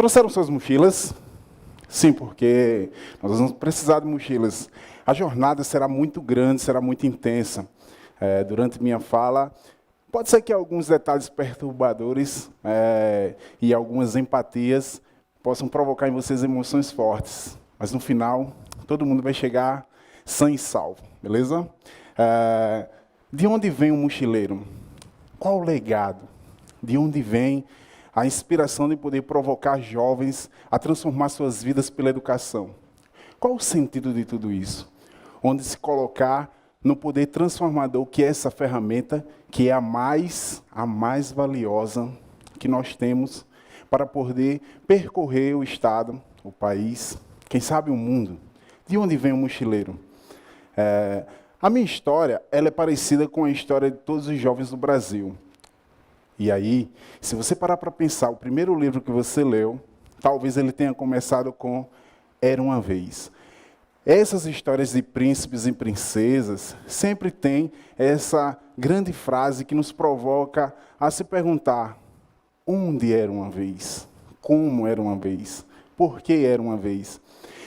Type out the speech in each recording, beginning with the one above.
Trouxeram suas mochilas? Sim, porque nós vamos precisar de mochilas. A jornada será muito grande, será muito intensa. Durante minha fala, pode ser que alguns detalhes perturbadores e algumas empatias possam provocar em vocês emoções fortes. Mas no final, todo mundo vai chegar sã e salvo, beleza? De onde vem o mochileiro? Qual o legado? De onde vem a inspiração de poder provocar jovens a transformar suas vidas pela educação? Qual o sentido de tudo isso? Onde se colocar no poder transformador que é essa ferramenta, que é a mais valiosa que nós temos para poder percorrer o Estado, o país, quem sabe o mundo. De onde vem o mochileiro? A minha história ela é parecida com a história de todos os jovens do Brasil. E aí, se você parar para pensar, o primeiro livro que você leu, talvez ele tenha começado com Era uma Vez. Essas histórias de príncipes e princesas sempre têm essa grande frase que nos provoca a se perguntar: onde era uma vez? Como era uma vez? Por que era uma vez?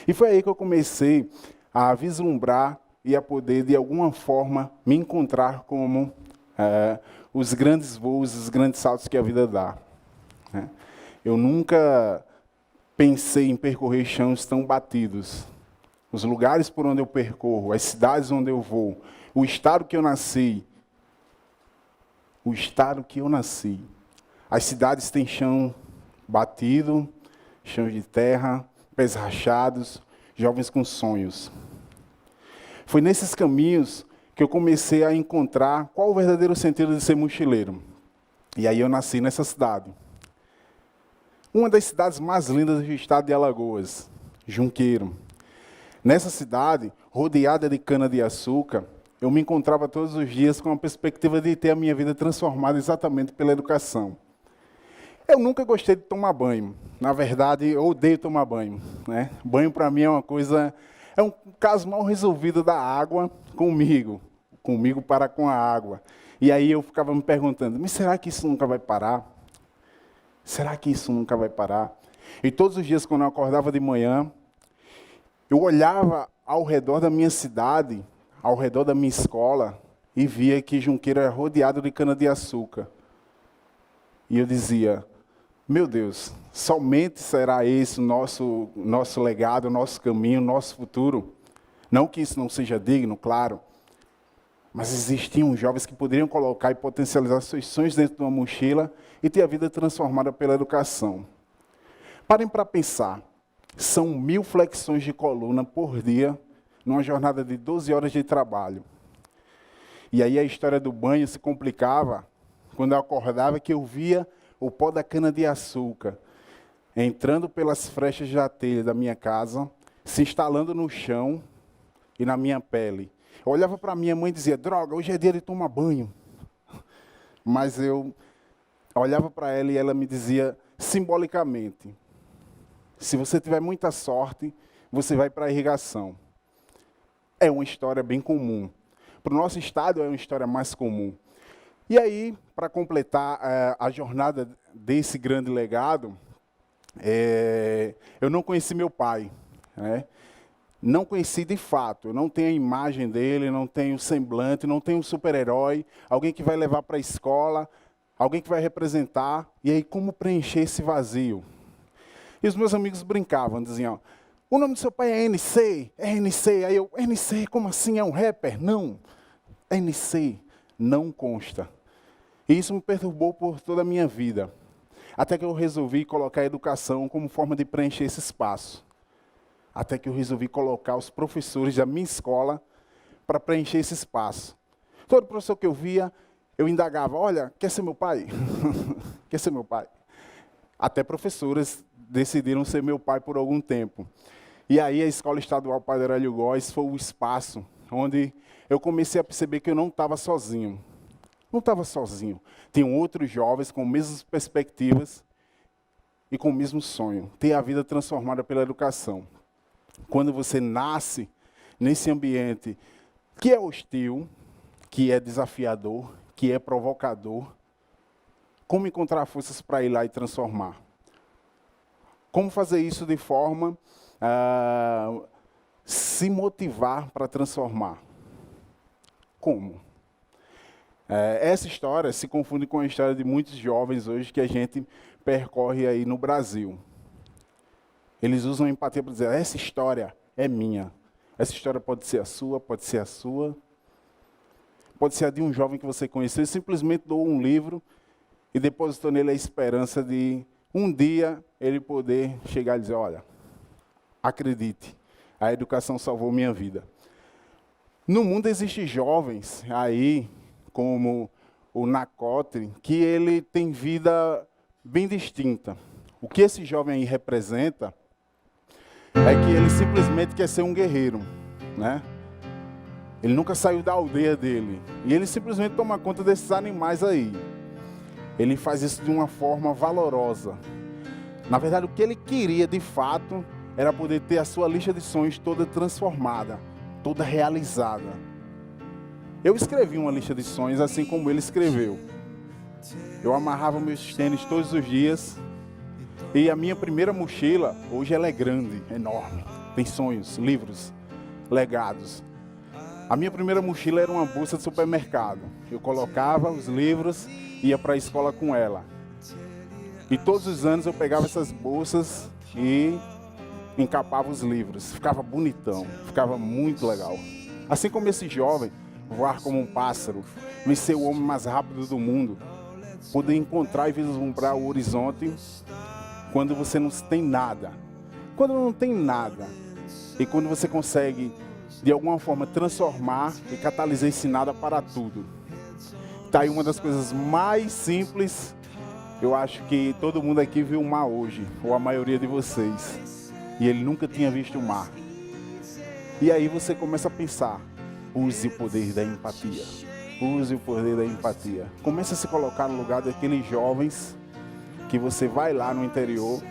E foi aí que eu comecei a vislumbrar e a poder, de alguma forma, me encontrar como os grandes voos, os grandes saltos que a vida dá. Eu nunca pensei em percorrer chãos tão batidos. Os lugares por onde eu percorro, as cidades onde eu vou, o estado que eu nasci. As cidades têm chão batido, chão de terra, pés rachados, jovens com sonhos. Foi nesses caminhos que eu comecei a encontrar qual o verdadeiro sentido de ser mochileiro. E aí eu nasci nessa cidade. Uma das cidades mais lindas do estado de Alagoas, Junqueiro. Nessa cidade, rodeada de cana-de-açúcar, eu me encontrava todos os dias com a perspectiva de ter a minha vida transformada exatamente pela educação. Eu nunca gostei de tomar banho. Na verdade, eu odeio tomar banho. Banho, para mim, é um caso mal resolvido da água comigo para com a água. E aí eu ficava me perguntando, mas será que isso nunca vai parar? Será que isso nunca vai parar? E todos os dias, quando eu acordava de manhã, eu olhava ao redor da minha cidade, ao redor da minha escola, e via que Junqueiro era rodeado de cana-de-açúcar. E eu dizia, meu Deus, somente será esse o nosso legado, o nosso caminho, o nosso futuro? Não que isso não seja digno, claro, mas existiam jovens que poderiam colocar e potencializar seus sonhos dentro de uma mochila e ter a vida transformada pela educação. Parem para pensar. São 1000 flexões de coluna por dia, numa jornada de 12 horas de trabalho. E aí a história do banho se complicava quando eu acordava, que eu via o pó da cana-de-açúcar entrando pelas frechas da telha da minha casa, se instalando no chão e na minha pele. Eu olhava para minha mãe e dizia, droga, hoje é dia de tomar banho. Mas eu olhava para ela e ela me dizia simbolicamente, se você tiver muita sorte, você vai para a irrigação. É uma história bem comum. Para o nosso estado, é uma história mais comum. E aí, para completar a jornada desse grande legado, eu não conheci meu pai. Não conheci de fato. Eu não tenho a imagem dele, não tenho o semblante, não tenho um super-herói, alguém que vai levar para a escola, alguém que vai representar. E aí, como preencher esse vazio? E os meus amigos brincavam, diziam, o nome do seu pai é NC, é NC. Aí eu, NC, como assim? É um rapper? Não, NC, não consta. E isso me perturbou por toda a minha vida. Até que eu resolvi colocar a educação como forma de preencher esse espaço. Até que eu resolvi colocar os professores da minha escola para preencher esse espaço. Todo professor que eu via, eu indagava, olha, quer ser meu pai? Quer ser meu pai? Até professoras decidiram ser meu pai por algum tempo. E aí a Escola Estadual Padre Hélio Góes foi o espaço onde eu comecei a perceber que eu não estava sozinho. Não estava sozinho. Tinham outros jovens com as mesmas perspectivas e com o mesmo sonho, ter a vida transformada pela educação. Quando você nasce nesse ambiente que é hostil, que é desafiador, que é provocador, como encontrar forças para ir lá e transformar? Como fazer isso de forma se motivar para transformar? Como? Essa história se confunde com a história de muitos jovens hoje que a gente percorre aí no Brasil. Eles usam empatia para dizer, essa história é minha. Essa história pode ser a sua, pode ser a sua. Pode ser a de um jovem que você conheceu e simplesmente doou um livro e depositou nele a esperança de um dia ele poder chegar e dizer, olha, acredite, a educação salvou minha vida. No mundo existem jovens aí, como o Nacote, que ele tem vida bem distinta. O que esse jovem aí representa é que ele simplesmente quer ser um guerreiro, né? Ele nunca saiu da aldeia dele. E ele simplesmente toma conta desses animais aí. Ele faz isso de uma forma valorosa. Na verdade, o que ele queria, de fato, era poder ter a sua lista de sonhos toda transformada, toda realizada. Eu escrevi uma lista de sonhos assim como ele escreveu. Eu amarrava meus tênis todos os dias. E a minha primeira mochila, hoje ela é grande, enorme. Tem sonhos, livros, legados. A minha primeira mochila era uma bolsa de supermercado. Eu colocava os livros e ia para a escola com ela. E todos os anos eu pegava essas bolsas e encapava os livros. Ficava bonitão, ficava muito legal. Assim como esse jovem, voar como um pássaro, vencer o homem mais rápido do mundo, poder encontrar e vislumbrar o horizonte quando você não tem nada. Quando não tem nada. E quando você consegue, de alguma forma, transformar e catalisar esse nada para tudo. Está aí uma das coisas mais simples. Eu acho que todo mundo aqui viu o mar hoje, ou a maioria de vocês. E ele nunca tinha visto o mar. E aí você começa a pensar, use o poder da empatia. Use o poder da empatia. Comece a se colocar no lugar daqueles jovens que você vai lá no interior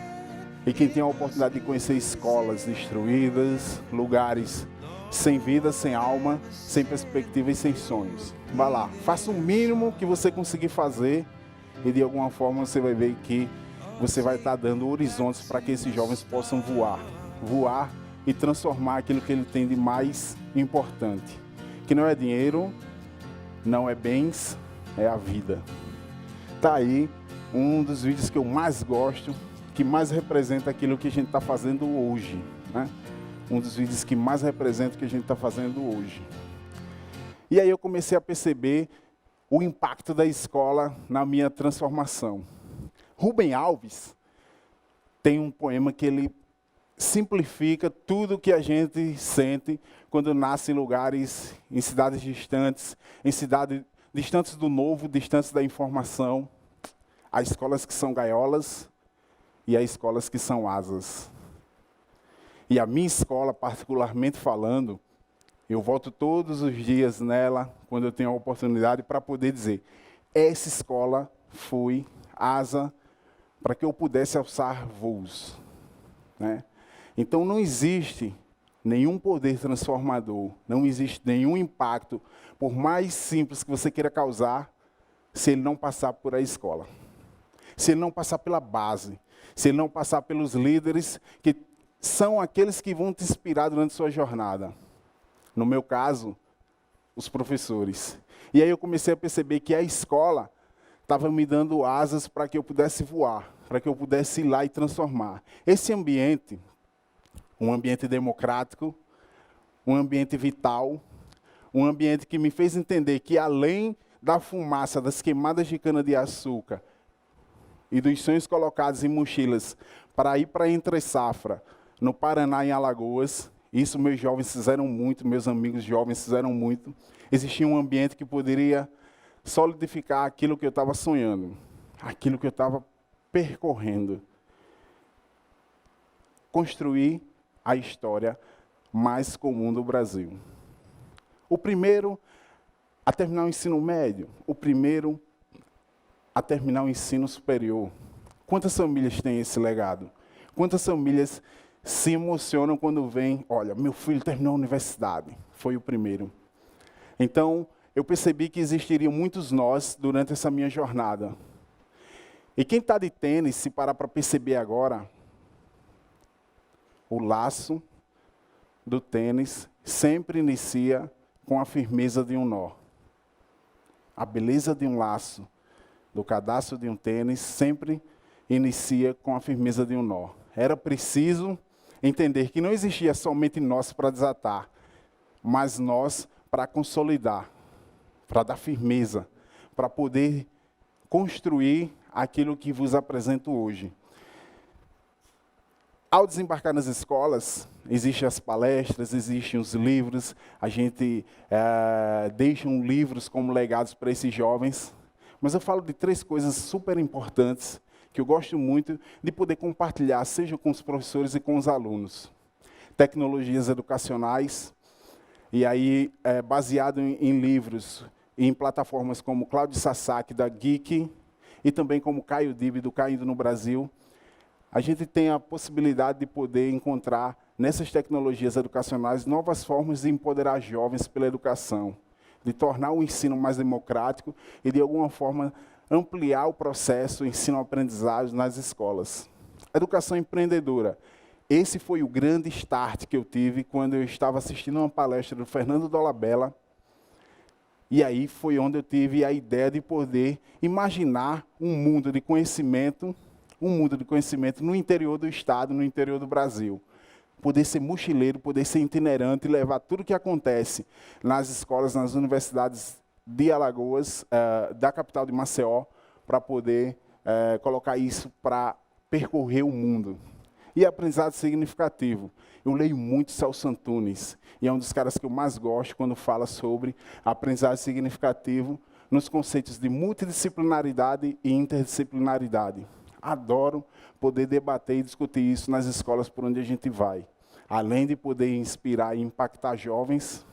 e que tem a oportunidade de conhecer escolas destruídas, lugares sem vida, sem alma, sem perspectiva e sem sonhos. Vá lá, faça o mínimo que você conseguir fazer e de alguma forma você vai ver que você vai estar dando horizontes para que esses jovens possam voar. Voar e transformar aquilo que ele tem de mais importante. Que não é dinheiro, não é bens, é a vida. Tá aí um dos vídeos que eu mais gosto, que mais representa aquilo que a gente está fazendo hoje, né? Um dos vídeos que mais representa o que a gente está fazendo hoje. E aí eu comecei a perceber o impacto da escola na minha transformação. Rubem Alves tem um poema que ele simplifica tudo o que a gente sente quando nasce em lugares, em cidades distantes, em cidades distantes do novo, distantes da informação. Há escolas que são gaiolas e há escolas que são asas. E a minha escola, particularmente falando, eu volto todos os dias nela, quando eu tenho a oportunidade, para poder dizer, essa escola foi asa para que eu pudesse alçar voos, né? Então não existe nenhum poder transformador, não existe nenhum impacto, por mais simples que você queira causar, se ele não passar por a escola. Se ele não passar pela base, se ele não passar pelos líderes, que são aqueles que vão te inspirar durante sua jornada. No meu caso, os professores. E aí eu comecei a perceber que a escola estava me dando asas para que eu pudesse voar, para que eu pudesse ir lá e transformar. Esse ambiente, um ambiente democrático, um ambiente vital, um ambiente que me fez entender que além da fumaça das queimadas de cana-de-açúcar e dos sonhos colocados em mochilas para ir para a Entre Safra, no Paraná, em Alagoas, isso meus jovens fizeram muito, meus amigos jovens fizeram muito, existia um ambiente que poderia solidificar aquilo que eu estava sonhando, aquilo que eu estava percorrendo. Construir a história mais comum do Brasil. O primeiro a terminar o ensino médio, o primeiro a terminar o ensino superior. Quantas famílias têm esse legado? Quantas famílias se emocionam quando veem, olha, meu filho terminou a universidade, foi o primeiro. Então, eu percebi que existiriam muitos nós durante essa minha jornada. E quem está de tênis, se parar para perceber agora, o laço do tênis sempre inicia com a firmeza de um nó. A beleza de um laço, do cadastro de um tênis, sempre inicia com a firmeza de um nó. Era preciso entender que não existia somente nós para desatar, mas nós para consolidar, para dar firmeza, para poder construir aquilo que vos apresento hoje. Ao desembarcar nas escolas, existem as palestras, existem os livros, a gente deixa livros como legados para esses jovens, mas eu falo de 3 coisas super importantes que eu gosto muito de poder compartilhar, seja com os professores e com os alunos. Tecnologias educacionais, e aí baseado em livros, em plataformas como Cláudio Sasaki, da Geek, e também como Caio Dib, do Caindo no Brasil, a gente tem a possibilidade de poder encontrar nessas tecnologias educacionais novas formas de empoderar jovens pela educação, de tornar o ensino mais democrático e, de alguma forma, ampliar o processo ensino-aprendizagem nas escolas. Educação empreendedora. Esse foi o grande start que eu tive quando eu estava assistindo uma palestra do Fernando Dolabella. E aí foi onde eu tive a ideia de poder imaginar um mundo de conhecimento no interior do estado, no interior do Brasil. Poder ser mochileiro, poder ser itinerante e levar tudo o que acontece nas escolas, nas universidades de Alagoas, da capital de Maceió, para poder colocar isso para percorrer o mundo. E aprendizado significativo. Eu leio muito Celso Antunes, e é um dos caras que eu mais gosto quando fala sobre aprendizado significativo nos conceitos de multidisciplinaridade e interdisciplinaridade. Adoro poder debater e discutir isso nas escolas por onde a gente vai. Além de poder inspirar e impactar jovens,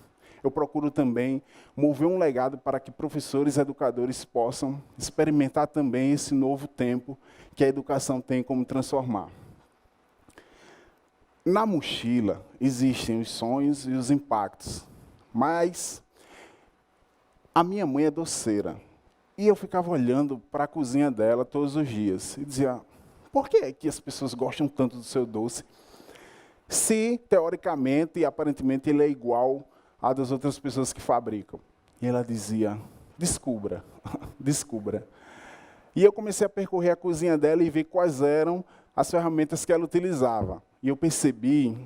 eu procuro também mover um legado para que professores e educadores possam experimentar também esse novo tempo que a educação tem como transformar. Na mochila existem os sonhos e os impactos, mas a minha mãe é doceira. E eu ficava olhando para a cozinha dela todos os dias e dizia, por que é que as pessoas gostam tanto do seu doce? Se, teoricamente e aparentemente, ele é igual a das outras pessoas que fabricam. E ela dizia, descubra, descubra. E eu comecei a percorrer a cozinha dela e ver quais eram as ferramentas que ela utilizava. E eu percebi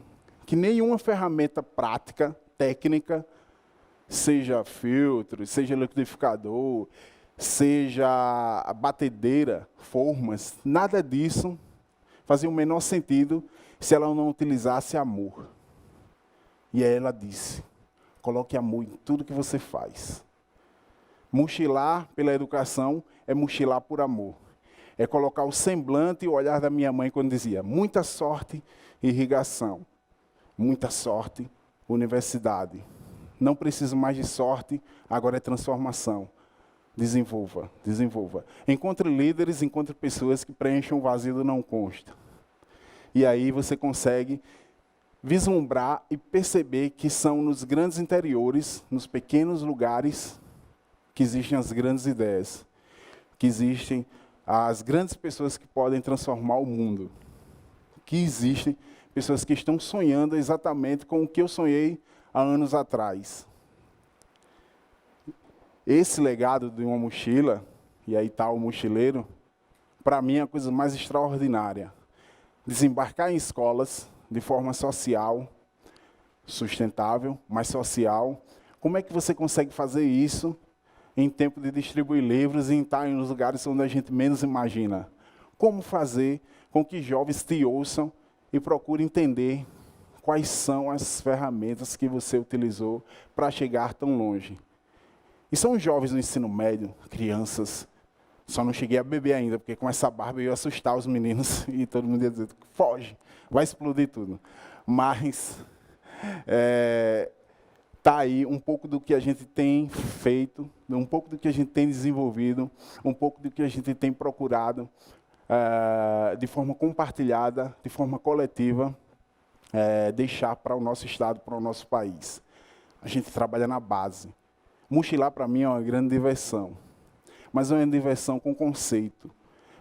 que nenhuma ferramenta prática, técnica, seja filtro, seja liquidificador, seja a batedeira, formas, nada disso fazia o menor sentido se ela não utilizasse amor. E aí ela disse, coloque amor em tudo que você faz. Mochilar pela educação é mochilar por amor. É colocar o semblante e o olhar da minha mãe quando dizia, muita sorte, irrigação. Muita sorte, universidade. Não preciso mais de sorte, agora é transformação. Desenvolva, desenvolva. Encontre líderes, encontre pessoas que preencham o vazio do não consta. E aí você consegue vislumbrar e perceber que são nos grandes interiores, nos pequenos lugares, que existem as grandes ideias, que existem as grandes pessoas que podem transformar o mundo, que existem pessoas que estão sonhando exatamente com o que eu sonhei há anos atrás. Esse legado de uma mochila, e aí está o mochileiro, para mim é a coisa mais extraordinária. Desembarcar em escolas de forma social, sustentável, mas social. Como é que você consegue fazer isso em tempo de distribuir livros e estar em lugares onde a gente menos imagina? Como fazer com que jovens te ouçam e procurem entender quais são as ferramentas que você utilizou para chegar tão longe? E são jovens no ensino médio, crianças. Só não cheguei a beber ainda, porque com essa barba eu ia assustar os meninos e todo mundo ia dizer, foge, vai explodir tudo. Mas está aí um pouco do que a gente tem feito, um pouco do que a gente tem desenvolvido, um pouco do que a gente tem procurado de forma compartilhada, de forma coletiva, deixar para o nosso estado, para o nosso país. A gente trabalha na base. Mochilar, para mim, é uma grande diversão. Mas é uma diversão com conceito,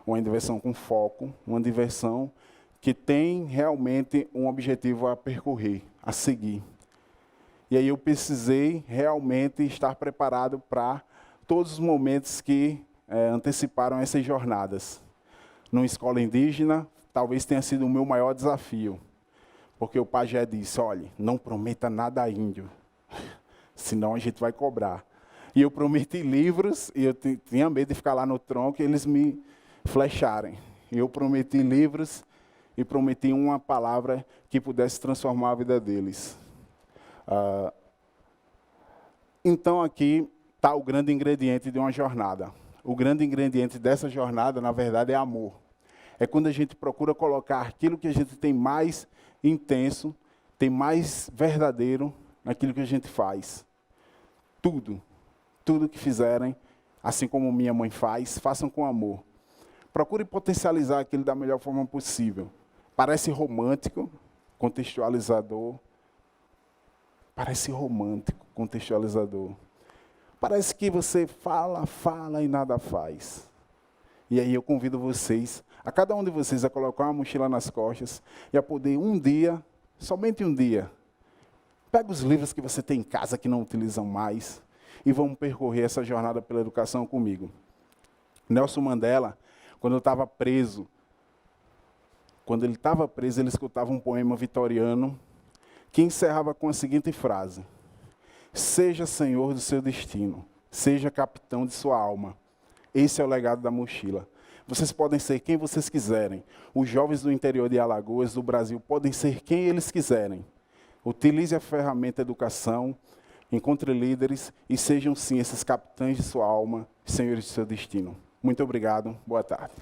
uma diversão com foco, uma diversão que tem realmente um objetivo a percorrer, a seguir. E aí eu precisei realmente estar preparado para todos os momentos que anteciparam essas jornadas. Numa escola indígena, talvez tenha sido o meu maior desafio, porque o pajé disse, olha, não prometa nada a índio, senão a gente vai cobrar. E eu prometi livros, e eu tinha medo de ficar lá no tronco e eles me flecharem. E eu prometi livros e prometi uma palavra que pudesse transformar a vida deles. Então aqui está o grande ingrediente de uma jornada. O grande ingrediente dessa jornada, na verdade, é amor. É quando a gente procura colocar aquilo que a gente tem mais intenso, tem mais verdadeiro naquilo que a gente faz. Tudo que fizerem, assim como minha mãe faz, façam com amor. Procure potencializar aquilo da melhor forma possível. Parece romântico, contextualizador. Parece romântico, contextualizador. Parece que você fala e nada faz. E aí eu convido vocês, a cada um de vocês, a colocar uma mochila nas costas e a poder um dia, somente um dia, pega os livros que você tem em casa que não utilizam mais e vamos percorrer essa jornada pela educação comigo. Nelson Mandela, quando ele estava preso, ele escutava um poema vitoriano que encerrava com a seguinte frase: seja senhor do seu destino, seja capitão de sua alma. Esse é o legado da mochila. Vocês podem ser quem vocês quiserem. Os jovens do interior de Alagoas, do Brasil, podem ser quem eles quiserem. Utilize a ferramenta educação, encontre líderes e sejam sim esses capitães de sua alma, senhores de seu destino. Muito obrigado, boa tarde.